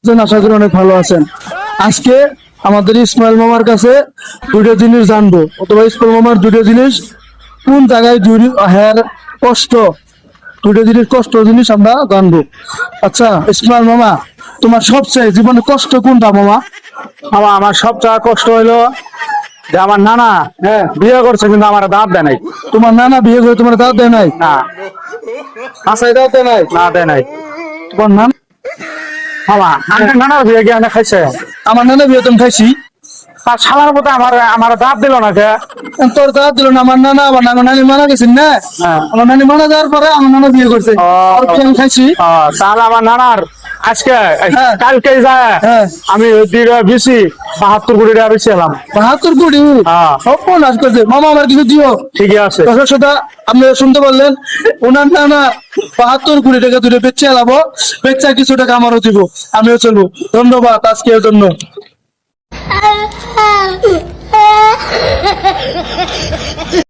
আশা করি অনেক ভালো আছেন। আজকে আমাদের ইসমাইল মামার কাছে দুটো জিনিস জানবো, অথবা ইসমাইল মামার দুটো জিনিস কোন জায়গায় হ্যার কষ্ট, দুটো জিনিস কষ্ট জিনিস আমরা জানবো। আচ্ছা ইসমাইল মামা, তোমার সবচেয়ে জীবনে কষ্ট কোনটা মামা? আমার সবচেয়ে কষ্ট হইলো যে আমার নানা বিয়ে করছে কিন্তু আমার দাঁত দেয় নাই। তোমার নানা বিয়ে করে তোমার দাঁত দেয় নাই? না আচ্ছা দাঁত দেয় নাই? না দেয় নাই। তোমার নানা? আমার নানার বিয়ে গিয়ে খাইছে, আমার নানা বিয়ে তুমি খাইছি, তার শালার মতো আমার দাঁত দিল না যে। তোর দাঁত দিল না? আমার নানা, আমার নানি মারা গেছেন না, আমার নানি মারা যাওয়ার পরে আমার নানা বিয়ে করছে, আমি খাইছি। তাহলে আমার নানার আজকে কালকে যায় আমি বেশি ৭২ কোটি টাকা বেশি এলাম। ৭২ কোটি? নাশ করছে মামা, আমার কিছু দিও। ঠিকই আছে। দর্শক শ্রোতা, আপনি শুনতে পারলেন, ওনার নানা ৭২ কোটি টাকা দুটো বেচে এলাবো, বেচা কিছু টাকা আমারও দিব, আমিও চলবো। ধন্যবাদ আজকের জন্য।